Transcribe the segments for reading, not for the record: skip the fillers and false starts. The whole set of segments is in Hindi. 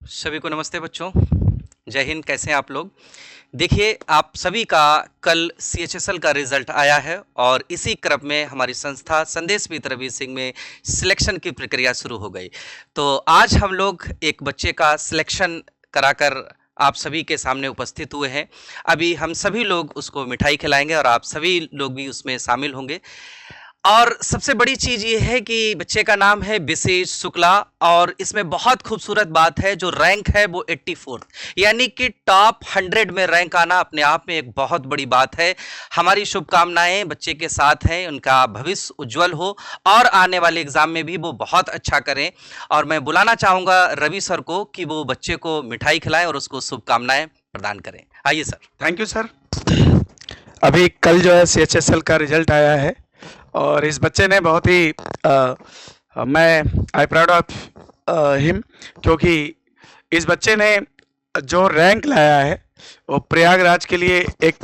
सभी को नमस्ते बच्चों। जय हिंद। कैसे हैं आप लोग? देखिए, आप सभी का कल सीएचएसएल का रिजल्ट आया है और इसी क्रम में हमारी संस्था संदेश विद रवि सिंह में सिलेक्शन की प्रक्रिया शुरू हो गई। तो आज हम लोग एक बच्चे का सिलेक्शन कराकर आप सभी के सामने उपस्थित हुए हैं। अभी हम सभी लोग उसको मिठाई खिलाएंगे और आप सभी लोग भी उसमें शामिल होंगे। और सबसे बड़ी चीज़ ये है कि बच्चे का नाम है विशेष शुक्ला और इसमें बहुत खूबसूरत बात है, जो रैंक है वो 84th, यानी कि टॉप 100 में रैंक आना अपने आप में एक बहुत बड़ी बात है। हमारी शुभकामनाएं बच्चे के साथ हैं, उनका भविष्य उज्जवल हो और आने वाले एग्जाम में भी वो बहुत अच्छा करें। और मैं बुलाना चाहूँगा रवि सर को कि वो बच्चे को मिठाई खिलाएं और उसको शुभकामनाएं प्रदान करें। आइए सर। Thank you sir. अभी कल जो है सीएचएसएल का रिजल्ट आया है और इस बच्चे ने बहुत ही मैं आई प्राउड ऑफ हिम, क्योंकि इस बच्चे ने जो रैंक लाया है वो प्रयागराज के लिए एक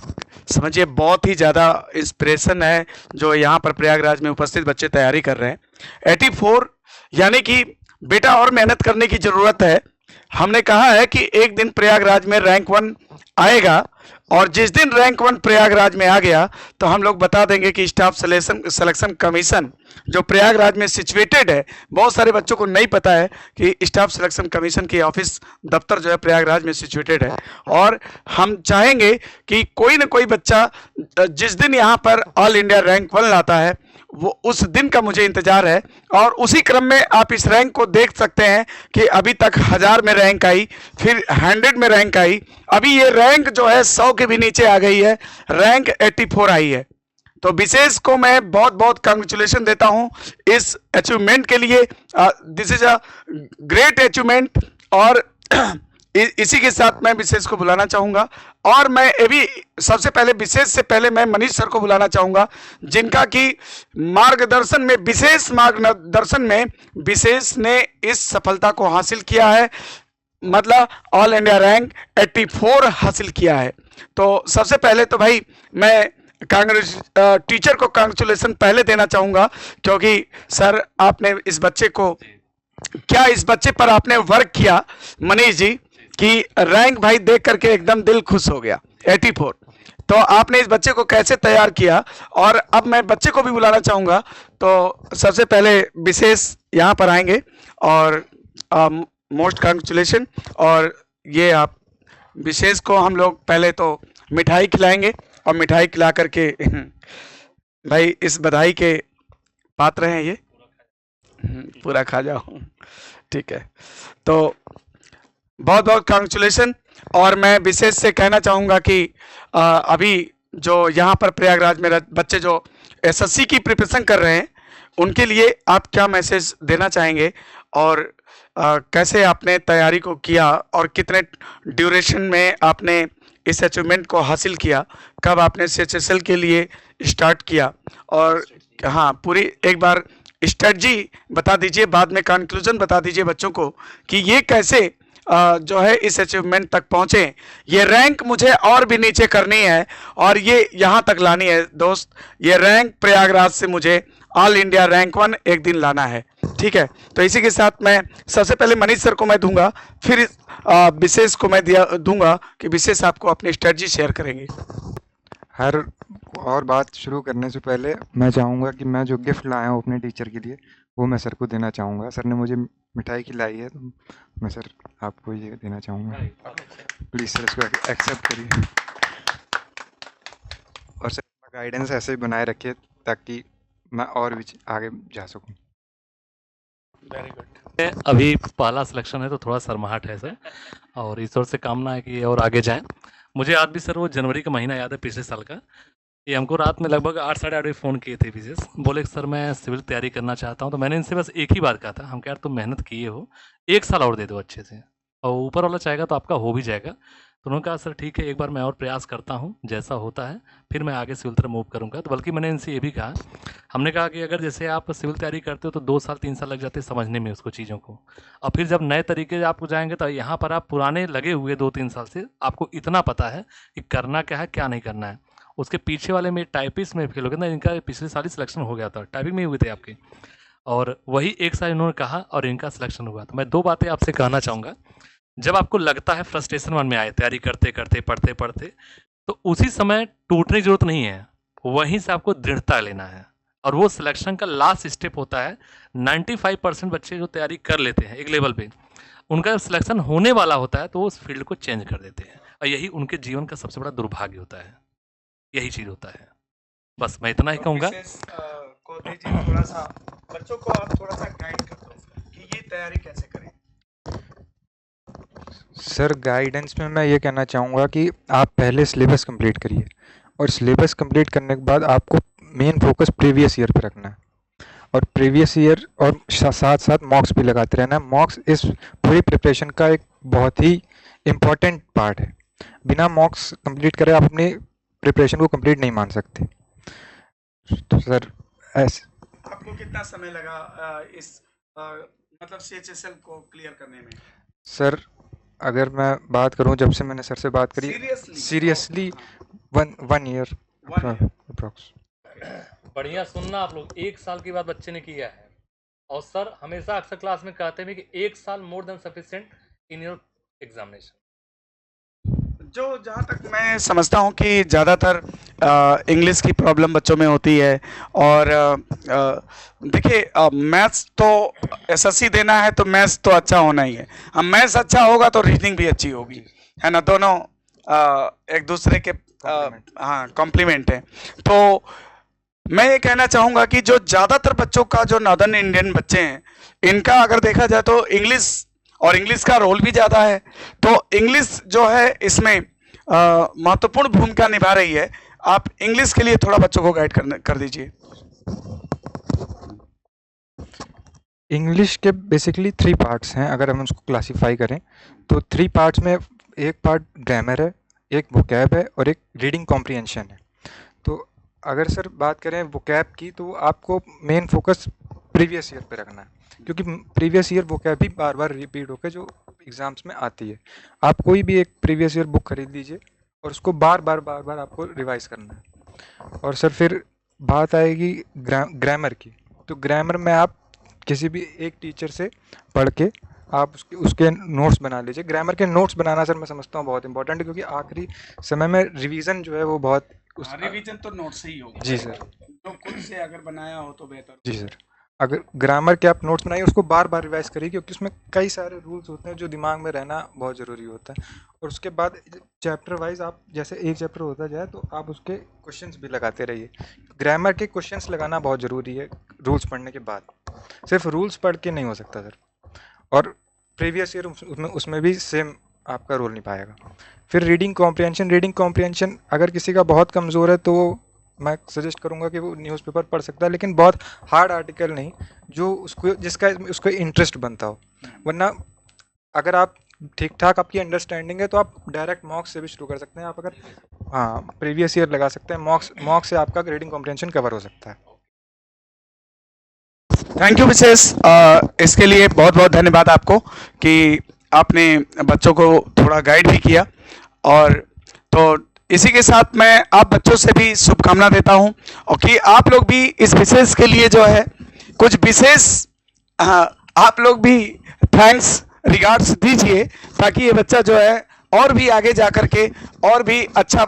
समझिए बहुत ही ज़्यादा इंस्पिरेशन है। जो यहाँ पर प्रयागराज में उपस्थित बच्चे तैयारी कर रहे हैं 84, यानी कि बेटा और मेहनत करने की ज़रूरत है। हमने कहा है कि एक दिन प्रयागराज में रैंक 1 आएगा और जिस दिन रैंक 1 प्रयागराज में आ गया तो हम लोग बता देंगे कि स्टाफ सिलेक्शन कमीशन जो प्रयागराज में सिचुएटेड है, बहुत सारे बच्चों को नहीं पता है कि स्टाफ सिलेक्शन कमीशन की ऑफिस दफ्तर जो है प्रयागराज में सिचुएटेड है। और हम चाहेंगे कि कोई ना कोई बच्चा जिस दिन यहाँ पर ऑल इंडिया रैंक 1 लाता है वो उस दिन का मुझे इंतजार है। और उसी क्रम में आप इस रैंक को देख सकते हैं कि अभी तक 1000 में रैंक आई, फिर 100 में रैंक आई, अभी ये रैंक जो है 100 के भी नीचे आ गई है, रैंक 84 आई है। तो विशेष को मैं बहुत बहुत कंग्रेचुलेशन देता हूं इस अचीवमेंट के लिए। This is a great achievement. और इसी के साथ मैं विशेष को बुलाना चाहूंगा। और मैं ये भी सबसे पहले विशेष से पहले मैं मनीष सर को बुलाना चाहूंगा, जिनका कि मार्गदर्शन में विशेष ने इस सफलता को हासिल किया है, मतलब ऑल इंडिया रैंक 84 हासिल किया है। तो सबसे पहले तो भाई मैं टीचर को कांग्रेचुलेशन पहले देना चाहूंगा, क्योंकि सर आपने इस बच्चे को, क्या इस बच्चे पर आपने वर्क किया मनीष जी, कि रैंक भाई देख करके एकदम दिल खुश हो गया 84। तो आपने इस बच्चे को कैसे तैयार किया। और अब मैं बच्चे को भी बुलाना चाहूंगा। तो सबसे पहले विशेष यहाँ पर आएंगे और मोस्ट कांग्रेचुलेशन। और ये आप विशेष को हम लोग पहले तो मिठाई खिलाएंगे और मिठाई खिला करके भाई इस बधाई के पात्र हैं ये, पूरा खा जाओ, ठीक है। तो बहुत बहुत कांग्रेचुलेशन। और मैं विशेष से कहना चाहूँगा कि अभी जो यहाँ पर प्रयागराज में बच्चे जो एसएससी की प्रिपरेशन कर रहे हैं उनके लिए आप क्या मैसेज देना चाहेंगे, और कैसे आपने तैयारी को किया और कितने ड्यूरेशन में आपने इस अचीवमेंट को हासिल किया, कब आपने सीएचएसएल के लिए स्टार्ट किया, और हाँ पूरी एक बार स्ट्रेटजी बता दीजिए, बाद में कंक्लूजन बता दीजिए बच्चों को कि ये कैसे जो है इस अचीवमेंट तक पहुंचे। ये रैंक मुझे और भी नीचे करनी है और ये यहाँ तक लानी है दोस्त। ये रैंक प्रयागराज से मुझे ऑल इंडिया रैंक 1 एक दिन लाना है, ठीक है। तो इसी के साथ मैं सबसे पहले मनीष सर को मैं दूंगा, फिर विशेष को मैं दूंगा कि विशेष आपको अपनी स्ट्रेटजी शेयर करेंगे। हर और बात शुरू करने से पहले मैं चाहूँगा कि मैं जो गिफ्ट लाया हूँ अपने टीचर के लिए वो मैं सर को देना चाहूँगा। सर ने मुझे मिठाई खिलाई है तो मैं सर आपको ये देना चाहूँगा, प्लीज़ सर इसको एक्सेप्ट करिए। और सर गाइडेंस ऐसे ही बनाए रखिए ताकि मैं और भी आगे जा सकूँ। Very good. अभी पहला सिलेक्शन है तो थोड़ा शर्माहट है सर, और ईश्वर से कामना है कि और आगे जाएं। मुझे आज भी सर वो जनवरी का महीना याद है पिछले साल का, ये हमको रात में लगभग 8 साढ़े 8 बजे फ़ोन किए थे विशेष, बोले कि सर मैं सिविल तैयारी करना चाहता हूँ। तो मैंने इनसे बस एक ही बात कहा था, हम कह यार तुम मेहनत किए हो, 1 साल और दे दो अच्छे से, और ऊपर वाला चाहेगा तो आपका हो भी जाएगा। तो उन्होंने कहा सर ठीक है, एक बार मैं और प्रयास करता हूँ, जैसा होता है फिर मैं आगे सिविल तरफ मूव करूँगा। तो बल्कि मैंने इनसे ये भी कहा, हमने कहा कि अगर जैसे आप सिविल तैयारी करते हो तो 2 साल 3 साल लग जाते हैं समझने में उसको चीज़ों को, और फिर जब नए तरीके से आपको जाएंगे तो यहाँ पर आप पुराने लगे हुए 2-3 साल से आपको इतना पता है कि करना क्या है क्या नहीं करना है। उसके पीछे वाले में टाइपिस्ट में फेल हो गया ना, इनका पिछले साल ही सिलेक्शन हो गया था, टाइपिंग में हुए थे आपके, और वही 1 साल इन्होंने कहा और इनका सिलेक्शन हुआ। तो मैं 2 बातें आपसे कहना चाहूँगा। जब आपको लगता है फ्रस्ट्रेशन मन में आए तैयारी करते करते पढ़ते पढ़ते, तो उसी समय टूटने की जरूरत नहीं है, वहीं से आपको दृढ़ता लेना है। और वो सिलेक्शन का लास्ट स्टेप होता है। 95% बच्चे जो तैयारी कर लेते हैं एक लेवल पे, उनका जब सिलेक्शन होने वाला होता है तो वो उस फील्ड को चेंज कर देते हैं, और यही उनके जीवन का सबसे बड़ा दुर्भाग्य होता है। यही चीज़ होता है। बस मैं इतना ही कहूँगा। को दीजिए थोड़ा सा, बच्चों को आप थोड़ा सा गाइड कर दो कि ये तैयारी कैसे करें। सर गाइडेंस में मैं ये कहना चाहूँगा कि आप पहले सिलेबस कंप्लीट करिए, और सिलेबस कंप्लीट करने के बाद आपको मेन फोकस प्रीवियस ईयर पे रखना है, और प्रीवियस ईयर और साथ साथ मॉक्स भी लगाते रहना है। मॉक्स इस पूरी प्रिपरेशन का एक बहुत ही इम्पॉर्टेंट पार्ट है। बिना मॉक्स कंप्लीट करे आप अपनी प्रिपरेशन को कंप्लीट नहीं मान सकते। तो सर ऐसे आपको कितना समय लगा मतलब CHSL को क्लियर करने में? सर अगर मैं बात करूं, जब से मैंने सर से बात करी, सीरियसली वन ईयर अप्रॉक्स। बढ़िया सुनना आप लोग, 1 साल की बात बच्चे ने किया है, और सर हमेशा अक्सर क्लास में कहते हैं कि 1 साल more than sufficient in your examination. जो जहाँ तक मैं समझता हूँ कि ज़्यादातर इंग्लिश की प्रॉब्लम बच्चों में होती है, और देखिए मैथ्स तो SSC देना है तो मैथ्स तो अच्छा होना ही है। अब मैथ्स अच्छा होगा तो रीजनिंग भी अच्छी होगी, है ना, दोनों एक दूसरे के हाँ कॉम्प्लीमेंट है। तो मैं ये कहना चाहूँगा कि जो ज़्यादातर बच्चों का, जो नॉर्दर्न इंडियन बच्चे हैं, इनका अगर देखा जाए तो इंग्लिश, और इंग्लिश का रोल भी ज़्यादा है, तो इंग्लिश जो है इसमें महत्वपूर्ण भूमिका निभा रही है। आप इंग्लिश के लिए थोड़ा बच्चों को गाइड कर दीजिए। इंग्लिश के बेसिकली 3 पार्ट्स हैं, अगर हम उसको क्लासीफाई करें तो 3 पार्ट्स में एक पार्ट ग्रामर है, एक वोकैब है, और एक रीडिंग कॉम्प्रिहेंशन है। तो अगर सर बात करें वोकैब की, तो आपको मेन फोकस प्रीवियस ईयर पे रखना है, क्योंकि प्रीवियस ईयर वोकैब भी बार बार रिपीट होकर जो एग्ज़ाम्स में आती है। आप कोई भी एक प्रीवियस ईयर बुक खरीद लीजिए और उसको बार बार आपको रिवाइज करना है। और सर फिर बात आएगी ग्रामर की, तो ग्रामर में आप किसी भी एक टीचर से पढ़ के आप उसके नोट्स बना लीजिए। ग्रामर के नोट्स बनाना सर मैं समझता हूँ बहुत इंपॉर्टेंट है, क्योंकि आखिरी समय में रिवीजन जो है वो बहुत रिवीजन तो नोट से ही होगा। जी सर, जो खुद से अगर बनाया हो तो बेहतर। जी सर, अगर ग्रामर के आप नोट्स बनाइए उसको बार बार रिवाइज करिए, क्योंकि उसमें कई सारे रूल्स होते हैं जो दिमाग में रहना बहुत ज़रूरी होता है। और उसके बाद चैप्टर वाइज आप जैसे एक चैप्टर होता जाए तो आप उसके क्वेश्चंस भी लगाते रहिए। ग्रामर के क्वेश्चंस लगाना बहुत ज़रूरी है रूल्स पढ़ने के बाद, सिर्फ रूल्स पढ़ के नहीं हो सकता सर। और प्रीवियस ईयर उसमें भी सेम आपका रोल निभाएगा। फिर रीडिंग कॉम्प्रिहेंशन अगर किसी का बहुत कमज़ोर है तो मैं सजेस्ट करूंगा कि वो न्यूज़पेपर पढ़ सकता है, लेकिन बहुत हार्ड आर्टिकल नहीं, जो उसको इंटरेस्ट बनता हो। वरना अगर आप ठीक ठाक आपकी अंडरस्टैंडिंग है तो आप डायरेक्ट मॉक्स से भी शुरू कर सकते हैं। आप अगर प्रीवियस ईयर लगा सकते हैं, मॉक्स से आपका रीडिंग कॉम्प्रिहेंशन कवर हो सकता है। थैंक यू विशेष, इसके लिए बहुत बहुत धन्यवाद आपको कि आपने बच्चों को थोड़ा गाइड भी किया। और तो इसी के साथ मैं आप बच्चों से भी शुभकामना देता हूं, और कि आप लोग भी इस विशेष के लिए जो है कुछ विशेष आप लोग भी थैंक्स रिगार्ड्स दीजिए, ताकि ये बच्चा जो है और भी आगे जा करके और भी अच्छा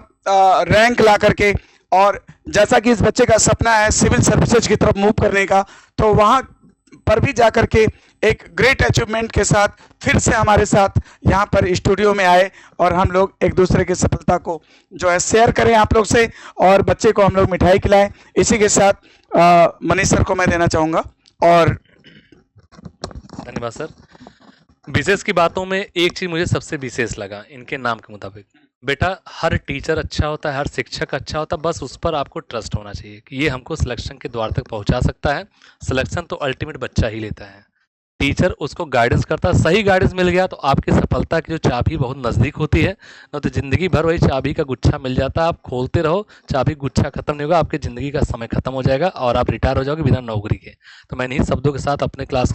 रैंक ला करके, और जैसा कि इस बच्चे का सपना है सिविल सर्विसेज की तरफ मूव करने का, तो वहाँ पर भी जा करके एक ग्रेट अचीवमेंट के साथ फिर से हमारे साथ यहाँ पर स्टूडियो में आए, और हम लोग एक दूसरे की सफलता को जो है शेयर करें आप लोग से, और बच्चे को हम लोग मिठाई खिलाएं। इसी के साथ मनीष सर को मैं देना चाहूँगा। और धन्यवाद सर। विशेष की बातों में एक चीज़ मुझे सबसे विशेष लगा इनके नाम के मुताबिक, बेटा हर टीचर अच्छा होता है, हर शिक्षक अच्छा होता है, बस उस पर आपको ट्रस्ट होना चाहिए कि ये हमको सिलेक्शन के द्वार तक पहुंचा सकता है। सिलेक्शन तो अल्टीमेट बच्चा ही लेता है, टीचर उसको गाइडेंस करता है। सही गाइडेंस मिल गया तो आपकी सफलता की जो चाबी बहुत नज़दीक होती है, न तो ज़िंदगी भर वही चाबी का गुच्छा मिल जाता है। आप खोलते रहो, चाबी गुच्छा खत्म नहीं होगा, आपकी ज़िंदगी का समय खत्म हो जाएगा और आप रिटायर हो जाओगे बिना नौकरी के। तो मैं इन्हीं शब्दों के साथ अपने क्लास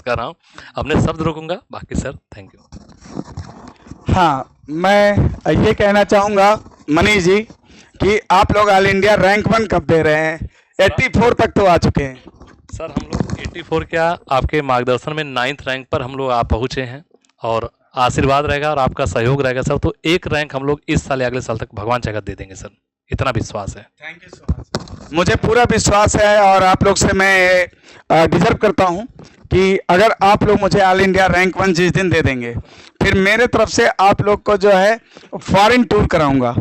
कर रहा हूँ, अपने शब्द रोकूंगा। बाकी सर थैंक यू। हाँ, मैं ये कहना चाहूँगा मनीष जी कि आप लोग ऑल इंडिया रैंक 1 कब दे रहे हैं? 84 तक तो आ चुके हैं सर। हम लोग 84 क्या, आपके मार्गदर्शन में 9th रैंक पर हम लोग आप पहुँचे हैं, और आशीर्वाद रहेगा और आपका सहयोग रहेगा सर, तो एक रैंक हम लोग इस साल या अगले साल तक भगवान चाहेगा दे देंगे सर, इतना विश्वास है। Thank you so much. मुझे पूरा विश्वास है और आप लोग से मैं डिजर्व करता हूं कि अगर आप लोग मुझे ऑल इंडिया रैंक 1 जिस दिन दे देंगे, फिर मेरे तरफ से आप लोग को जो है फॉरेन टूर कराऊंगा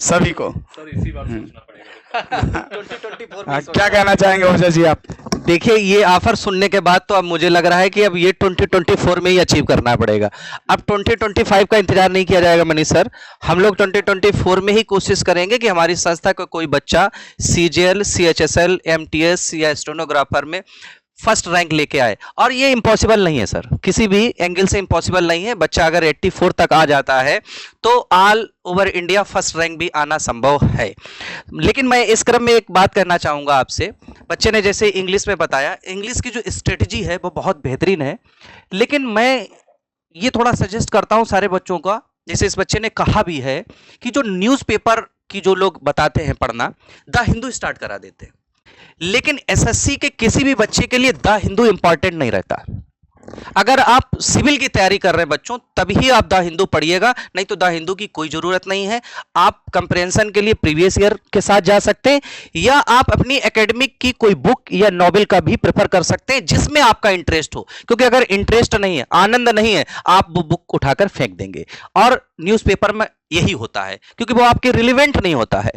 सभी को। सर इसी बार सोचना पड़ेगा। 2024 में क्या कहना चाहेंगे ओझा जी आप? देखिए, ये ऑफर सुनने के बाद तो अब मुझे लग रहा है कि अब ये 2024 में ही अचीव करना पड़ेगा। अब 2025 का इंतजार नहीं किया जाएगा मनीष सर, हम लोग 2024 में ही कोशिश करेंगे कि हमारी संस्था का कोई बच्चा CGL, CHSL, MTS या स्टेनोग्राफर में फर्स्ट रैंक लेके आए। और ये इम्पॉसिबल नहीं है सर, किसी भी एंगल से इम्पॉसिबल नहीं है। बच्चा अगर 84 तक आ जाता है तो all over India first rank भी आना संभव है। लेकिन मैं इस क्रम में एक बात कहना चाहूँगा आपसे, बच्चे ने जैसे इंग्लिश में बताया, इंग्लिश की जो स्ट्रेटजी है वो बहुत बेहतरीन है, लेकिन मैं ये थोड़ा सजेस्ट करता हूँ सारे बच्चों का, जैसे इस बच्चे ने कहा भी है कि जो न्यूज़पेपर की जो लोग बताते हैं पढ़ना, द हिंदू स्टार्ट करा देते हैं, लेकिन एसएससी के किसी भी बच्चे के लिए द हिंदू इंपॉर्टेंट नहीं रहता। अगर आप सिविल की तैयारी कर रहे हैं बच्चों, तभी आप द हिंदू पढ़िएगा, नहीं तो द हिंदू की कोई जरूरत नहीं है। आप कंप्रेंशन के लिए प्रीवियस ईयर के साथ जा सकते हैं, या आप अपनी एकेडमिक की कोई बुक या नॉवेल का भी प्रेफर कर सकते हैं जिसमें आपका इंटरेस्ट हो, क्योंकि अगर इंटरेस्ट नहीं है, आनंद नहीं है, आप वो बुक उठाकर फेंक देंगे। और न्यूज़पेपर में यही होता है, क्योंकि वो आपके रिलेवेंट नहीं होता है।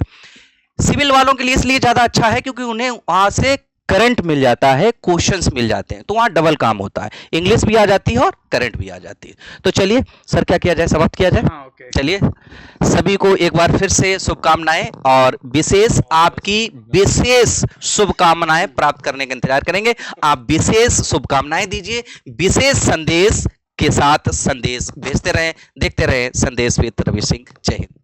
सिविल वालों के लिए इसलिए ज्यादा अच्छा है क्योंकि उन्हें वहां से करंट मिल जाता है, क्वेश्चंस मिल जाते हैं, तो वहां डबल काम होता है, इंग्लिश भी आ जाती है और करंट भी आ जाती है। तो चलिए सर, क्या किया जाए, समाप्त किया जाए? हाँ, ओके। चलिए, सभी को एक बार फिर से शुभकामनाएं, और विशेष आपकी विशेष शुभकामनाएं प्राप्त करने का इंतजार करेंगे। आप विशेष शुभकामनाएं दीजिए, विशेष संदेश के साथ संदेश भेजते रहें। देखते रहें संदेश विद रवि सिंह। जय हिंद।